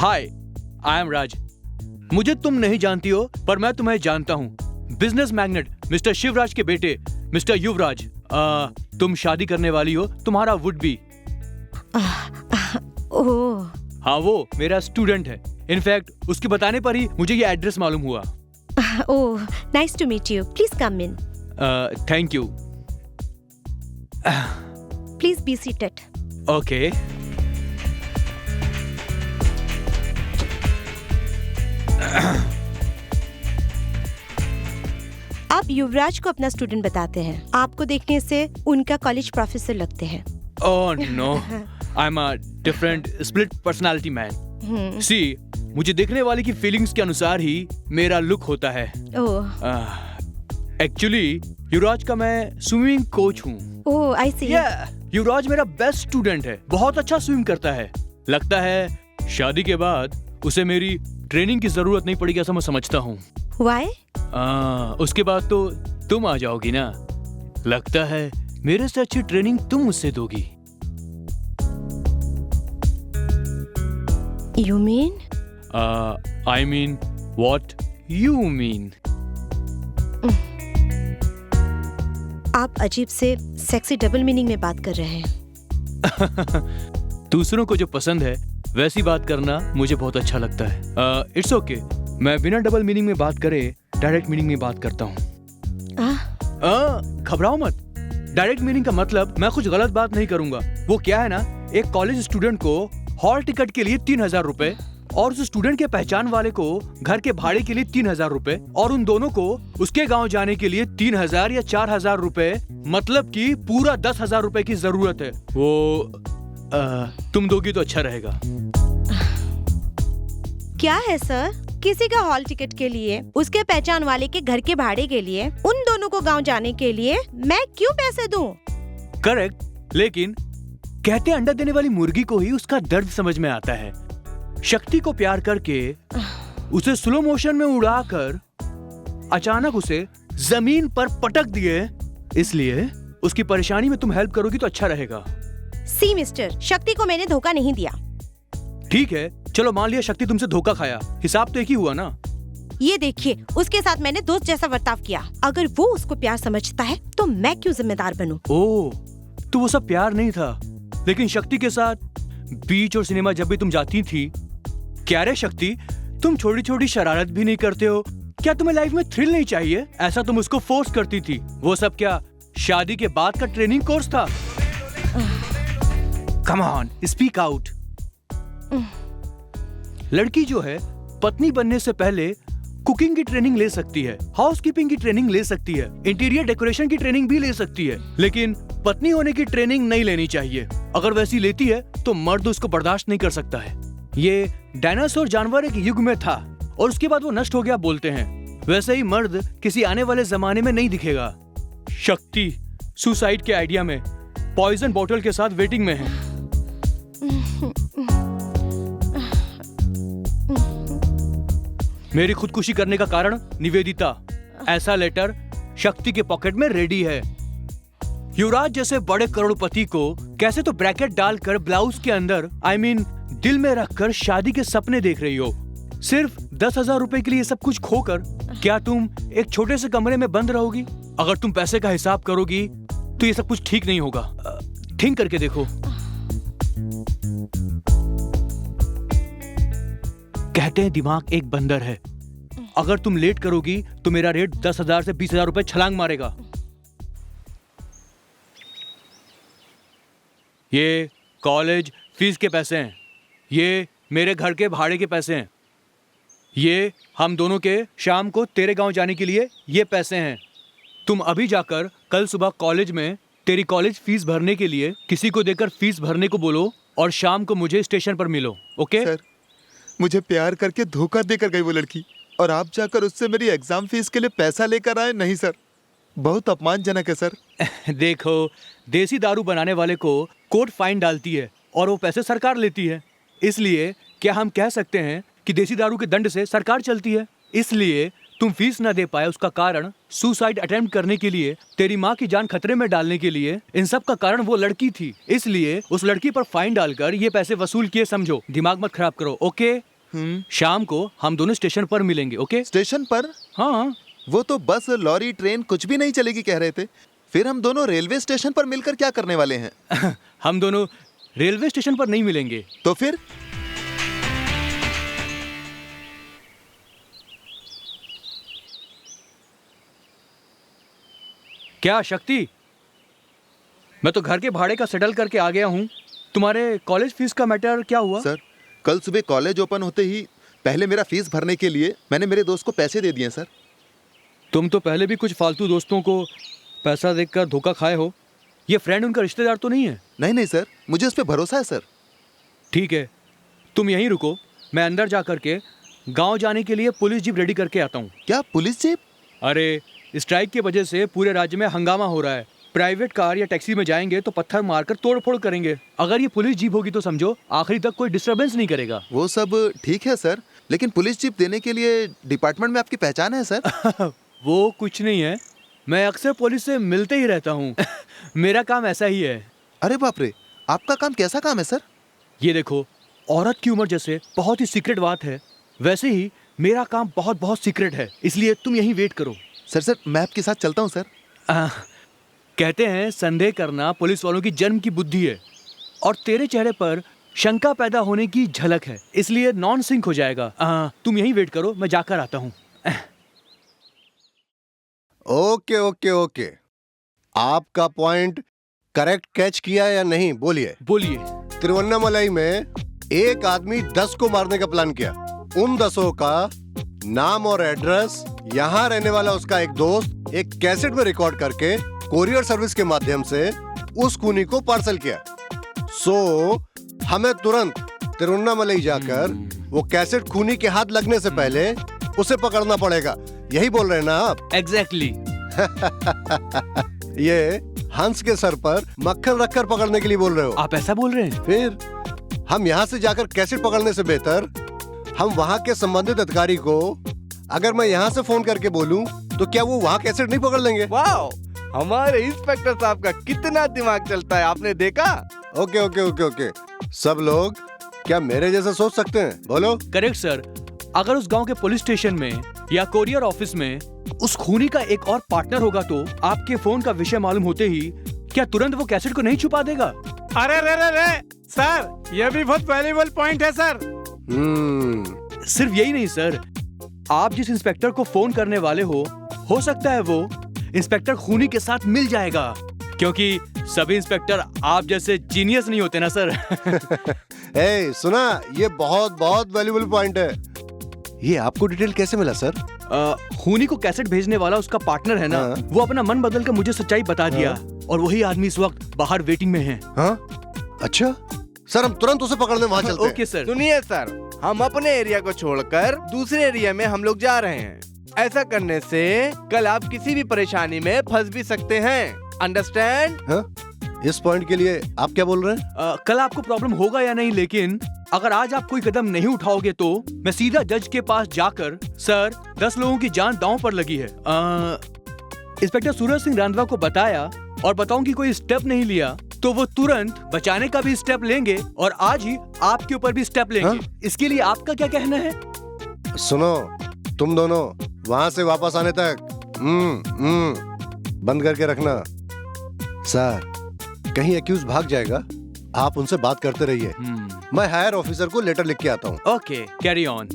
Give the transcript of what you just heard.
Hi, I am राज। मुझे तुम नहीं जानती हो पर मैं तुम्हें जानता हूँ। बिजनेस मैग्नेट मिस्टर शिवराज के बेटे मिस्टर युवराज। तुम शादी करने वाली हो, तुम्हारा वुड बी। ओह, हाँ, वो मेरा स्टूडेंट है। इनफैक्ट उसके बताने पर ही मुझे ये एड्रेस मालूम हुआ। Oh, nice to meet you. Please come in. Thank you. Please be seated. Okay. आप युवराज को अपना स्टूडेंट बताते हैं। आपको देखने से उनका कॉलेज प्रोफेसर लगते हैं। Oh no, I am a different split personality man. See, मुझे देखने वाले की फीलिंग्स के अनुसार ही मेरा लुक होता है। ओह, एक्चुअली युवराज का मैं स्विमिंग कोच हूँ। ओह, आई सी। युवराज मेरा बेस्ट स्टूडेंट है, बहुत अच्छा स्विम करता है। लगता है शादी के बाद उसे मेरी ट्रेनिंग की जरूरत नहीं पड़ेगी, ऐसा मैं समझता हूँ। Why? उसके बाद तो तुम आ जाओगी ना। लगता है मेरे से अच्छी ट्रेनिंग तुम मुझसे दोगी। You mean? I mean what you mean. आप अजीब से सेक्सी डबल मीनिंग में बात कर रहे हैं। दूसरों को जो पसंद है वैसी बात करना मुझे बहुत अच्छा लगता है। इट्स ओके, मैं बिना डबल मीनिंग में बात करे डायरेक्ट मीनिंग में बात करता हूँ। घबराओ मत। डायरेक्ट मीनिंग का मतलब मैं कुछ गलत बात नहीं करूंगा। वो क्या है ना, एक कॉलेज स्टूडेंट को हॉल टिकट के लिए 3,000 रुपए और उस स्टूडेंट के पहचान वाले को घर के भाड़े के लिए 3,000 रुपए और उन दोनों को उसके गांव जाने के लिए 3,000 या 4,000 रुपए, मतलब कि पूरा 10,000 रुपए की जरूरत है। वो तुम दोगी तो अच्छा रहेगा। क्या है सर? किसी का हॉल टिकट के लिए, उसके पहचान वाले के घर के भाड़े के लिए, उन दोनों को गांव जाने के लिए मैं क्यों पैसे दूं? करेक्ट, लेकिन कहते अंडा देने वाली मुर्गी को ही उसका दर्द समझ में आता है। शक्ति को प्यार करके उसे स्लो मोशन में उड़ाकर अचानक उसे जमीन पर पटक दिए, इसलिए उसकी परेशानी में तुम हेल्प करोगी तो अच्छा रहेगा। सी मिस्टर, शक्ति को मैंने धोखा नहीं दिया। ठीक है, चलो मान लिया शक्ति तुमसे धोखा खाया, हिसाब तो एक ही हुआ ना। ये देखिए, उसके साथ मैंने दोस्त जैसा बर्ताव किया। अगर वो उसको प्यार समझता है तो मैं क्यों जिम्मेदार बनूं? ओह, तो वो सब प्यार नहीं था। लेकिन शक्ति के साथ बीच और सिनेमा जब भी तुम जाती थी, क्या रे शक्ति, तुम छोटी छोटी शरारत भी नहीं करते हो? क्या तुम्हें लाइफ में थ्रिल नहीं चाहिए? ऐसा तुम उसको फोर्स करती थी। वो सब क्या शादी के बाद का ट्रेनिंग कोर्स था? Come on, speak out. लड़की जो है पत्नी बनने से पहले कुकिंग की ट्रेनिंग ले सकती है, हाउसकीपिंग की ट्रेनिंग ले सकती है, इंटीरियर डेकोरेशन की ट्रेनिंग भी ले सकती है, लेकिन पत्नी होने की ट्रेनिंग नहीं लेनी चाहिए। अगर वैसी लेती है तो मर्द उसको बर्दाश्त नहीं कर सकता है। ये डायनासोर जानवर एक युग में था और उसके बाद वो नष्ट हो गया बोलते हैं। वैसे ही मर्द किसी आने वाले जमाने में नहीं दिखेगा। शक्ति सुसाइड के आइडिया में पॉइजन बोतल के साथ वेटिंग में है। मेरी खुदकुशी करने का कारण निवेदिता। ऐसा लेटर शक्ति के पॉकेट में रेडी है। युवराज जैसे बड़े करोड़पति को कैसे तो ब्रैकेट डालकर ब्लाउज के अंदर दिल में रखकर शादी के सपने देख रही हो। सिर्फ 10,000 रुपए के लिए सब कुछ खोकर क्या तुम एक छोटे से कमरे में बंद रहोगी? अगर तुम पैसे का हिसाब करोगी तो ये सब कुछ ठीक नहीं होगा। थिंक करके देखो। कहते हैं दिमाग एक बंदर है। अगर तुम लेट करोगी तो मेरा रेट 10,000 से 20,000 रुपए छलांग मारेगा। ये कॉलेज फीस के पैसे हैं, ये मेरे घर के भाड़े के पैसे हैं, ये हम दोनों के शाम को तेरे गांव जाने के लिए ये पैसे हैं। तुम अभी जाकर कल सुबह कॉलेज में तेरी कॉलेज फीस भरने के लिए किसी को देकर फीस भरने को बोलो और शाम को मुझे स्टेशन पर मिलो। ओके? सर, मुझे प्यार करके धोखा देकर गई वो लड़की और आप जाकर उससे मेरी एग्जाम फीस के लिए पैसा लेकर आए। नहीं सर, बहुत अपमानजनक है सर। देखो, देसी दारू बनाने वाले को कोर्ट फाइन डालती है और वो पैसे सरकार लेती है। इसलिए क्या हम कह सकते हैं कि देसी दारू के दंड से सरकार चलती है? इसलिए तुम फीस न दे पाए उसका कारण सुसाइड अटेम्प्ट करने के लिए, तेरी माँ की जान खतरे में डालने के लिए, इन सब का कारण वो लड़की थी। इसलिए उस लड़की पर फाइन डालकर ये पैसे वसूल किए। समझो, दिमाग मत खराब करो। ओके? शाम को हम दोनों स्टेशन पर मिलेंगे, ओके? स्टेशन पर? हाँ। वो तो बस, लॉरी, ट्रेन कुछ भी नहीं चलेगी कह रहे थे। फिर हम दोनों रेलवे स्टेशन पर मिलकर क्या करने वाले हैं? हम दोनों रेलवे स्टेशन पर नहीं मिलेंगे। तो फिर? क्या शक्ति, मैं तो घर के भाड़े का सेटल करके आ गया हूँ। तुम्हारे कॉलेज फीस का मैटर क्या हुआ? सर, कल सुबह कॉलेज ओपन होते ही पहले मेरा फीस भरने के लिए मैंने मेरे दोस्त को पैसे दे दिए सर। तुम तो पहले भी कुछ फालतू दोस्तों को पैसा देकर धोखा खाए हो। ये फ्रेंड उनका रिश्तेदार तो नहीं है? नहीं नहीं सर, मुझे उस पर भरोसा है सर। ठीक है, तुम यहीं रुको, मैं अंदर जा करके गांव जाने के लिए पुलिस जीप रेडी करके आता हूँ। क्या पुलिस जीप? अरे, स्ट्राइक की वजह से पूरे राज्य में हंगामा हो रहा है। प्राइवेट कार या टैक्सी में जाएंगे तो पत्थर मारकर तोड़फोड़ करेंगे। अगर ये पुलिस जीप होगी तो समझो आखिरी तक कोई डिस्टरबेंस नहीं करेगा। वो सब ठीक है सर, लेकिन पुलिस जीप देने के लिए डिपार्टमेंट में आपकी पहचान है सर? वो कुछ नहीं है, मैं अक्सर पुलिस से मिलते ही रहता हूँ। मेरा काम ऐसा ही है। अरे बाप रे, आपका काम कैसा काम है सर? ये देखो, औरत की उम्र जैसे बहुत ही सीक्रेट बात है, वैसे ही मेरा काम बहुत बहुत सीक्रेट है, इसलिए तुम यहीं वेट करो। सर मैं आपके साथ चलता हूँ सर। कहते हैं संदेह करना पुलिस वालों की जन्म की बुद्धि है, और तेरे चेहरे पर शंका पैदा होने की झलक है, इसलिए नॉन सिंक हो जाएगा। तुम यहीं वेट करो, मैं जाकर आता हूँ। ओके ओके ओके, आपका पॉइंट करेक्ट कैच किया या नहीं, बोलिए। बोलिए। तिरुवन्नामलाई में एक आदमी 10 को मारने का प्लान किया। उन 10 का नाम और एड्रेस, यहाँ रहने वाला उसका एक दोस्त एक कैसेट में रिकॉर्ड करके कोरियर सर्विस के माध्यम से उस खूनी को पार्सल किया। हमें तुरंत तिरुवन्नामलाई जाकर वो कैसेट खूनी के हाथ लगने से पहले उसे पकड़ना पड़ेगा। यही बोल रहे हैं ना आप? एग्जैक्टली। ये हंस के सर पर मक्खन रखकर पकड़ने के लिए बोल रहे हो? आप ऐसा बोल रहे हैं? फिर हम यहाँ से जाकर कैसेट पकड़ने से बेहतर हम वहाँ के संबंधित अधिकारी को, अगर मैं यहाँ से फोन करके बोलूँ तो क्या वो वहाँ कैसेट नहीं पकड़ लेंगे? वाह, हमारे इंस्पेक्टर साहब का कितना दिमाग चलता है, आपने देखा? ओके ओके ओके ओके, सब लोग क्या मेरे जैसा सोच सकते हैं? बोलो। करेक्ट सर, अगर उस गांव के पुलिस स्टेशन में या कोरियर ऑफिस में उस खूनी का एक और पार्टनर होगा तो आपके फोन का विषय मालूम होते ही क्या तुरंत वो कैसेट को नहीं छुपा देगा? अरे रे रे रे सर, ये भी बहुत वैल्यूएबल पॉइंट है सर। सिर्फ यही नहीं सर, आप जिस इंस्पेक्टर को फोन करने वाले हो सकता है वो इंस्पेक्टर खूनी के साथ मिल जाएगा, क्योंकि सभी इंस्पेक्टर आप जैसे जीनियस नहीं होते ना सर। ए, सुना, ये बहुत बहुत वैल्यूएबल पॉइंट है। ये आपको डिटेल कैसे मिला सर? खूनी को कैसेट भेजने वाला उसका पार्टनर है ना, वो अपना मन बदल कर मुझे सच्चाई बता दिया, और वही आदमी इस वक्त बाहर वेटिंग में है। अच्छा सर, हम तुरंत उसे पकड़ने वहाँ चलते हैं। Okay sir. सुनिए सर, हम अपने एरिया को छोड़कर दूसरे एरिया में हम लोग जा रहे हैं। ऐसा करने से कल आप किसी भी परेशानी में फंस भी सकते हैं, अंडरस्टैंड? इस पॉइंट के लिए आप क्या बोल रहे हैं? कल आपको प्रॉब्लम होगा या नहीं, लेकिन अगर आज आप कोई कदम नहीं उठाओगे तो मैं सीधा जज के पास जाकर, सर 10 लोगों की जान दांव पर लगी है, इंस्पेक्टर सूरज सिंह रांधवा को बताया और बताऊं कि कोई स्टेप नहीं लिया तो वो तुरंत बचाने का भी स्टेप लेंगे और आज ही आपके ऊपर भी स्टेप लेंगे। इसके लिए आपका क्या कहना है? सुनो, तुम दोनों वहां से वापस आने तक बंद करके रखना। सर, कहीं एक्यूज भाग जाएगा, आप उनसे बात करते रहिए। मैं हायर ऑफिसर को लेटर लिख के आता हूँ। Okay, carry on.